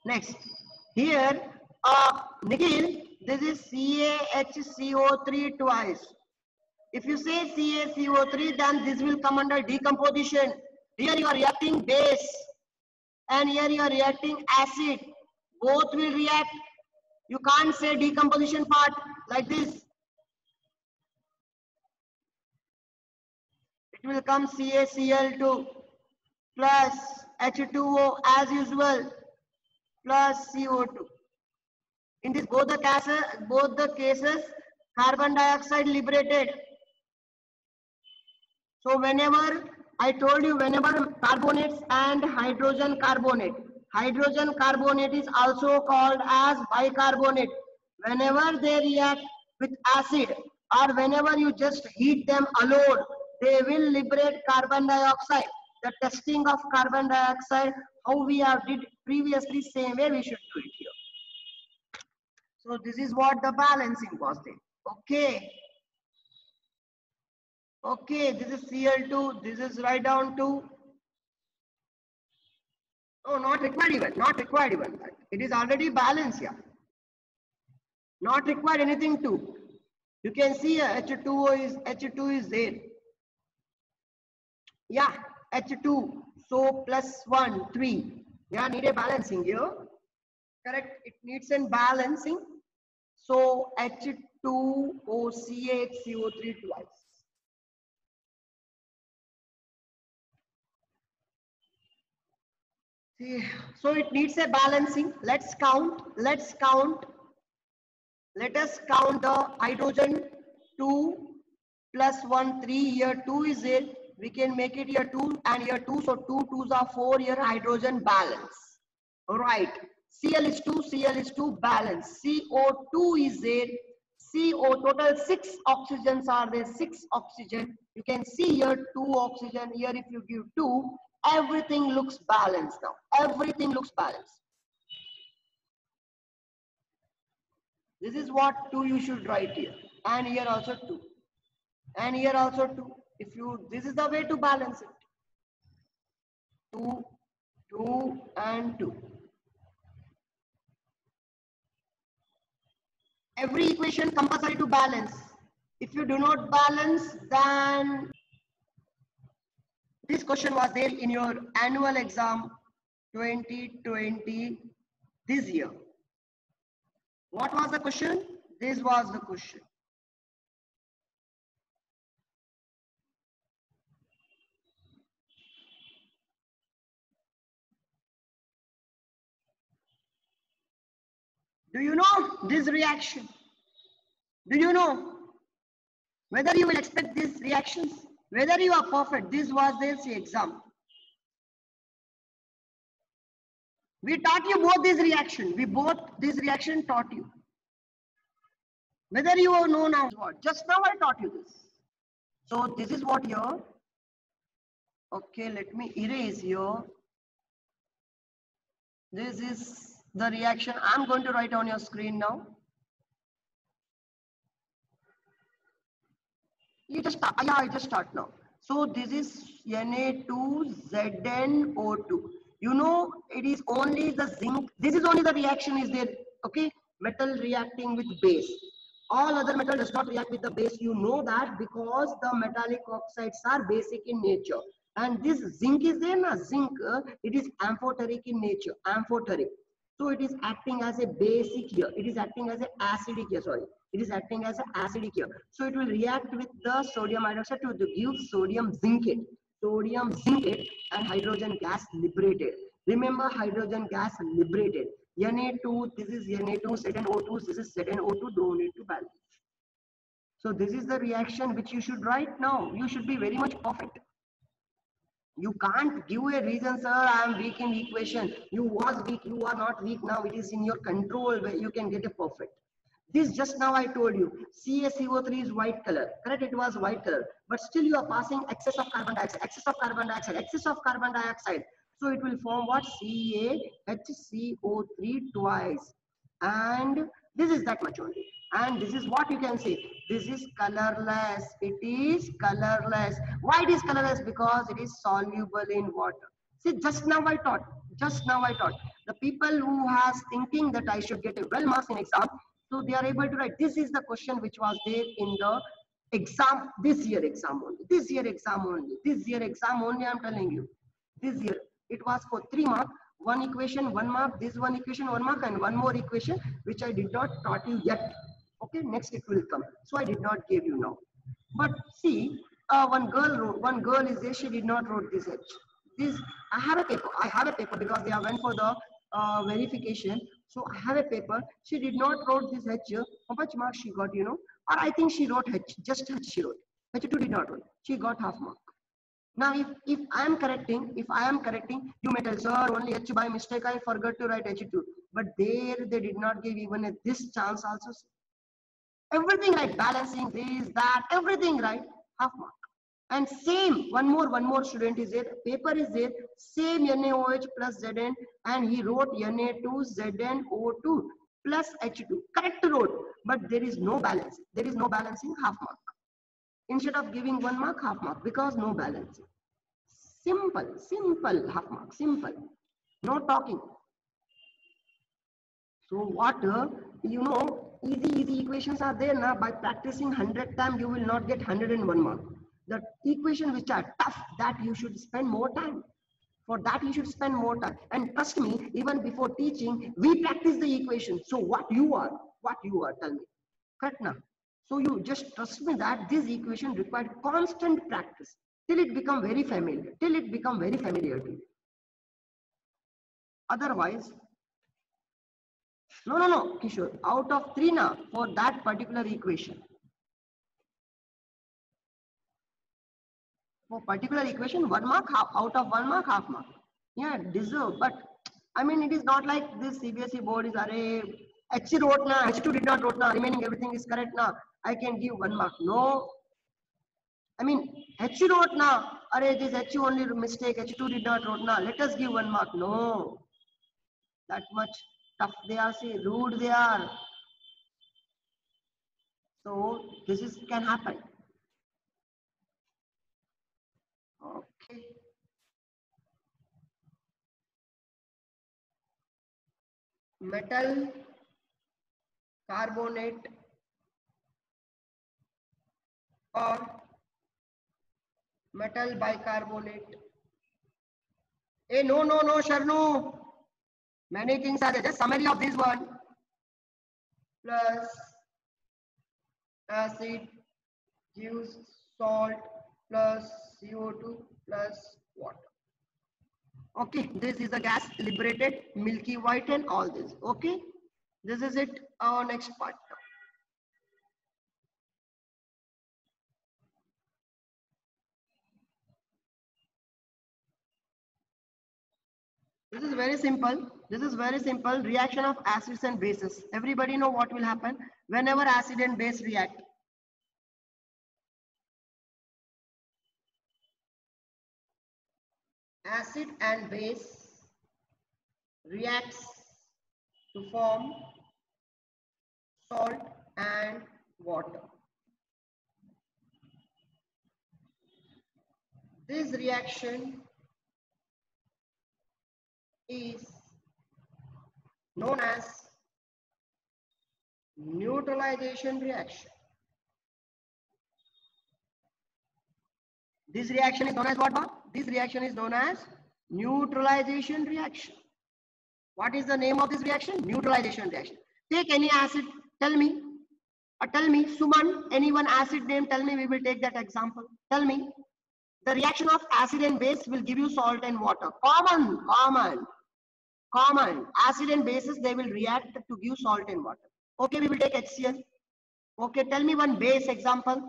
Next, here, Nikhil, this is CaHCO3 twice. If you say CaCO3, then this will come under decomposition. Here you are reacting base, and here you are reacting acid. Both will react. You can't say decomposition part like this. It will come CaCl2 plus H2O as usual plus CO2. In this both the cases, carbon dioxide liberated. So whenever I told you, whenever carbonates and hydrogen carbonate is also called as bicarbonate. Whenever they react with acid or whenever you just heat them alone, they will liberate carbon dioxide. The testing of carbon dioxide, how we have did previously, same way we should do it here. So this is what the balancing was there. Okay. Okay, this is Cl2, this is write down to, oh, not required even, not required even. It is already balanced here. Not required anything to. You can see H2 is there. Yeah, H2, so plus 1, 3. Yeah, need a balancing here. Correct, it needs a balancing. So H2OCH CO3 twice. So it needs a balancing. Let's count. Let us count the hydrogen 2 plus 1, 3. Here 2 is there. We can make it here 2 and here 2. So 2 2s are 4. Here hydrogen balance. Alright. Cl is 2 balance. CO2 is there. CO total 6 oxygens are there. 6 oxygen. You can see here 2 oxygen. Here if you give 2. Everything looks balanced now. Everything looks balanced. This is what 2 you should write here. And here also 2. And here also 2. If you, this is the way to balance it. 2, 2 and 2. Every equation compulsory to balance. If you do not balance, then this question was there in your annual exam 2020 this year. What was the question? This was the question. Do you know this reaction? Do you know whether you will expect these reactions? Whether you are perfect? This was this exam. We taught you both this reaction. This reaction taught you. Whether you know now what? Just now I taught you this. So this is what here. Okay, let me erase here. This is the reaction. I'm going to write on your screen now. You just start. Yeah, I just start now. So this is Na2ZnO2. You know, it is only the zinc. This is only the reaction is there. Okay, metal reacting with base. All other metal does not react with the base. You know that because the metallic oxides are basic in nature. And this zinc is there, na? Zinc, it is amphoteric in nature. Amphoteric. So it is acting as a basic here. It is acting as an acidic here. Sorry. It is acting as an acidic here. So it will react with the sodium hydroxide to give sodium zincate. Sodium zincate and hydrogen gas liberated. Remember hydrogen gas liberated. Na2, this is Na2, ZnO2, this is ZnO2, don't need to balance. So this is the reaction which you should write now. You should be very much perfect. You can't give a reason, sir, I am weak in equation. You was weak, you are not weak now. It is in your control where you can get a perfect. This just now I told you, CaCO3 is white color. Correct, it was white color. But still you are passing excess of carbon dioxide, excess of carbon dioxide, excess of carbon dioxide. So it will form what? CaHCO3 twice. And this is that much only. And this is what you can say. This is colorless. It is colorless. Why it is colorless? Because it is soluble in water. See, just now I taught. Just now I taught. The people who has thinking that I should get a well marks in exam, so they are able to write. This is the question which was there in the exam, this year exam only. This year exam only. This year exam only, I'm telling you. This year. It was for 3 marks. One equation, 1 mark. This one equation, 1 mark. And one more equation, which I did not taught you yet. Okay, next it will come. So I did not give you now. But see, one girl wrote, one girl is there, she did not wrote this H. This, I have a paper because they are went for the verification. So I have a paper. She did not wrote this H. How much marks she got, you know? Or I think she wrote H, just H she wrote. H2 did not wrote. She got half mark. Now, if I am correcting, you may tell, sir, only H by mistake I forgot to write H2. But there they did not give even a, this chance also. Everything right, balancing this, that, everything right, half mark. And same, one more student is there, paper is there, same NaOH plus Zn, and he wrote Na2ZnO2 plus H2. Correct wrote, but there is no balance. There is no balancing, half mark. Instead of giving 1 mark, half mark, because no balancing. Simple, half mark, simple. No talking. So what, you know, easy equations are there now. By practicing 100 times, you will not get 101 mark. The equations which are tough, that you should spend more time. For that, you should spend more time. And trust me, even before teaching, we practice the equation. So what you are, tell me. Correct now. So you just trust me that this equation required constant practice till it become very familiar, to you. Otherwise, no, Kishore, out of 3 now for that particular equation. For particular equation, 1 mark, half, out of 1 mark, half mark. Yeah, deserve. But I mean, it is not like this CBSE board is, array, H wrote na, H2 did not wrote na, remaining everything is correct na, I can give 1 mark. No. I mean, H wrote na, array, this H only mistake, H2 did not wrote na, let us give 1 mark. No. That much tough they are, see, rude they are. So this is can happen. Okay. Metal carbonate or metal bicarbonate. Hey, no, Sharnu. Many things are there. Just summary of this one. Plus acid gives salt plus CO2 plus water. Okay, this is the gas liberated, milky white and all this. Okay, this is it. Our next part. This is very simple. This is very simple. Reaction of acids and bases. Everybody know what will happen whenever acid and base react. Acid and base reacts to form salt and water. This reaction is known as neutralization reaction. This reaction is known as what? This reaction is known as neutralization reaction. What is the name of this reaction? Neutralization reaction. Take any acid, tell me. Tell me, Suman, any one acid name, tell me, we will take that example. Tell me. The reaction of acid and base will give you salt and water. Common. Acid and bases, they will react to give salt and water. Okay, we will take HCl. Okay, tell me one base example.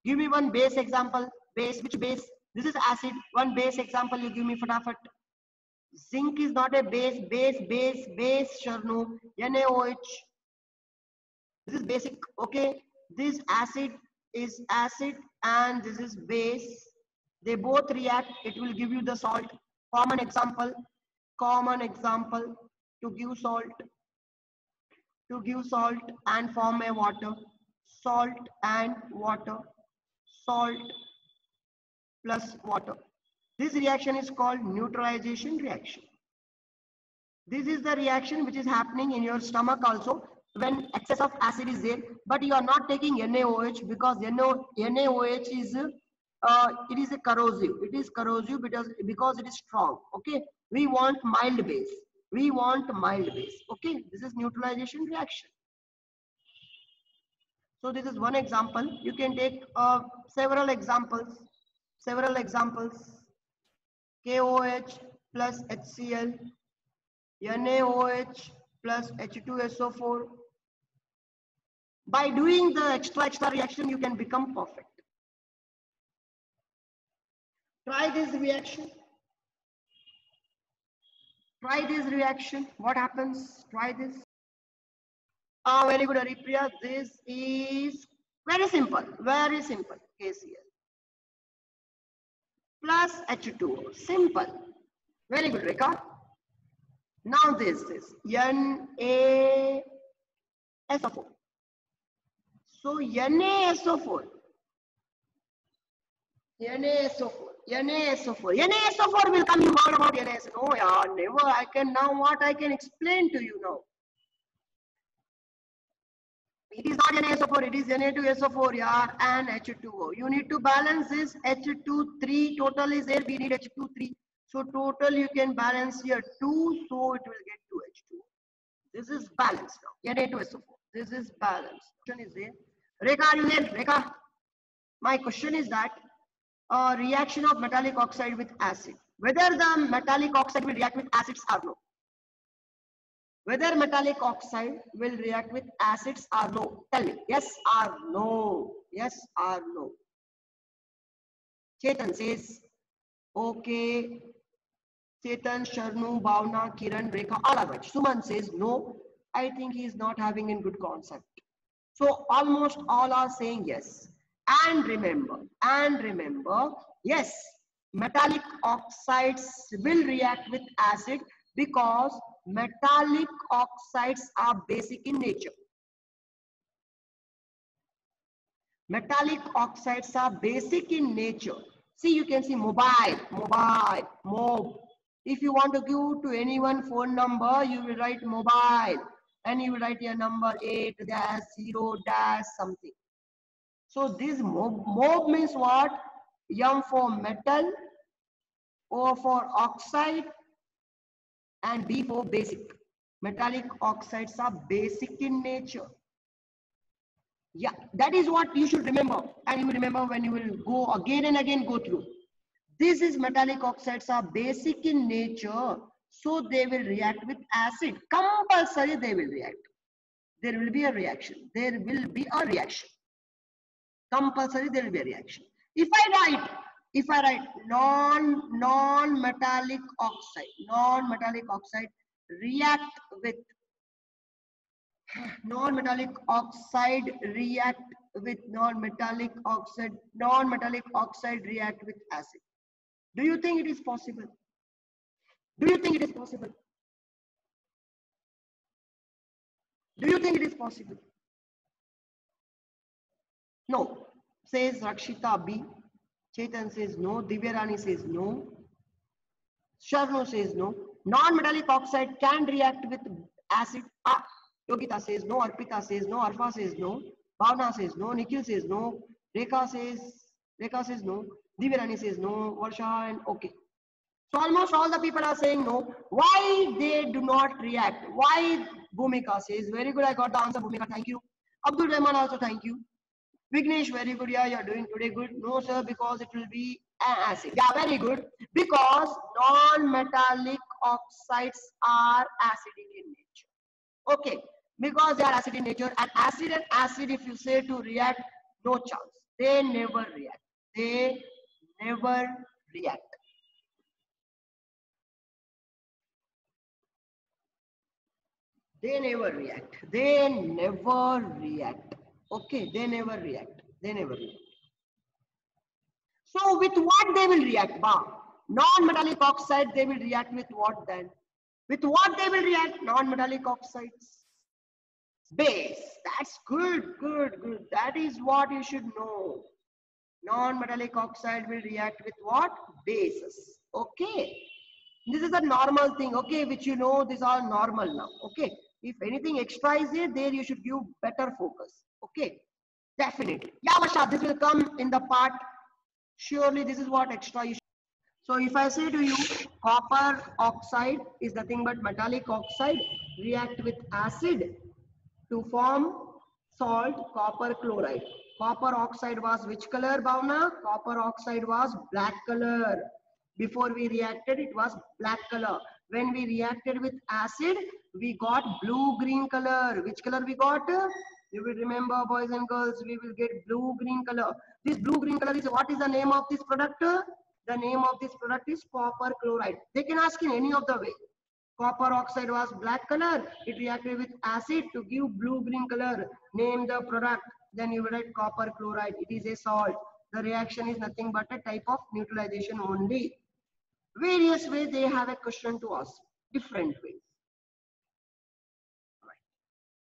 Give me one base example. Base, which base? This is acid. One base example you give me, fatafat. Zinc is not a base, Sharnu. NaOH. This is basic, okay? This acid is acid and this is base. They both react, it will give you the salt. Common example to give salt and form a water. Salt and water, salt plus water. This reaction is called neutralization reaction. This is the reaction which is happening in your stomach also when excess of acid is there, but you are not taking NaOH because NaOH is it is a corrosive. It is corrosive because it is strong. Okay, we want mild base. We want mild base. Okay, this is neutralization reaction. So this is one example. You can take several examples. Several examples. KOH plus HCl. NaOH plus H2SO4. By doing the extra reaction, you can become perfect. Try this reaction. Try this reaction. What happens? Try this. Very good, Haripriya. This is very simple. Very simple. KCl plus H2O. Simple. Very good, Rekha. Now this is NaSO4. So NaSO4. NaSO4 will come. You heard about NaSO4? No, yeah, never. I can now. What I can explain to you now? It is not NaSO4. It is Na2SO4, yeah, and H2O. You need to balance this. H2 total is there. We need H2 So total you can balance here 2. So it will get 2H2O. This is balanced now. Na2SO4. This is balanced. Question is there. Rekha, are you there? Rekha. My question is that reaction of metallic oxide with acid. Whether the metallic oxide will react with acids or no. Whether metallic oxide will react with acids or no. Tell me. Yes or no. Yes or no. Chetan says, okay. Chetan, Sharnu, Bhavna, Kiran, Rekha, all are right. Suman says, no. I think he is not having a good concept. So almost all are saying yes. And remember, yes, metallic oxides will react with acid because metallic oxides are basic in nature. Metallic oxides are basic in nature. See, you can see mobile. If you want to give to anyone phone number, you will write mobile and you will write your number 8-0- something. So this mob means what? M for metal, O for oxide, and B for basic. Metallic oxides are basic in nature. Yeah, that is what you should remember. And you will remember when you will go again and again go through. This is metallic oxides are basic in nature. So they will react with acid. Compulsory they will react. There will be a reaction. There will be a reaction. Compulsory there will be a reaction. If I write non-metallic oxide react with non-metallic oxide react with non-metallic oxide react with acid. Do you think it is possible? Do you think it is possible? Do you think it is possible? No, says Rakshita B. Chetan says no. Divyarani says no. Sharno says no. Non-metallic oxide can react with acid. Yogita says no. Arpita says no. Arfa says no. Bhavna says no. Nikhil says no. Rekha says no. Divyarani says no. Varsha and okay. So almost all the people are saying no. Why they do not react? Why? Bhumika says very good. I got the answer. Bhumika, thank you. Abdul Rahman also thank you. Vignesh, very good. Yeah, you're doing today good. No, sir, because it will be acid. Yeah, very good. Because non-metallic oxides are acidic in nature. Okay, because they are acid in nature, and acid, if you say to react, no chance. They never react. They never react. They never react. They never react. Okay, they never react. They never react. So with what they will react? Non-metallic oxide, they will react with what then? With what they will react? Non-metallic oxides. Base. That's good, good, good. That is what you should know. Non-metallic oxide will react with what? Bases. Okay. This is a normal thing, okay, which you know, these are normal now, okay. If anything extra is there you should give better focus, okay. Definitely. Yeah, Vasha, this will come in the part. Surely this is what extra you should. So if I say to you, copper oxide is nothing but metallic oxide, react with acid to form salt copper chloride. Copper oxide was which color, Bhavna? Copper oxide was black color. Before we reacted, it was black color. When we reacted with acid, we got blue-green color. Which color we got? You will remember, boys and girls, we will get blue-green color. This blue-green color is, what is the name of this product? The name of this product is copper chloride. They can ask in any of the way. Copper oxide was black color. It reacted with acid to give blue-green color. Name the product. Then you will write copper chloride. It is a salt. The reaction is nothing but a type of neutralization only. Various ways they have a question to ask. Different ways.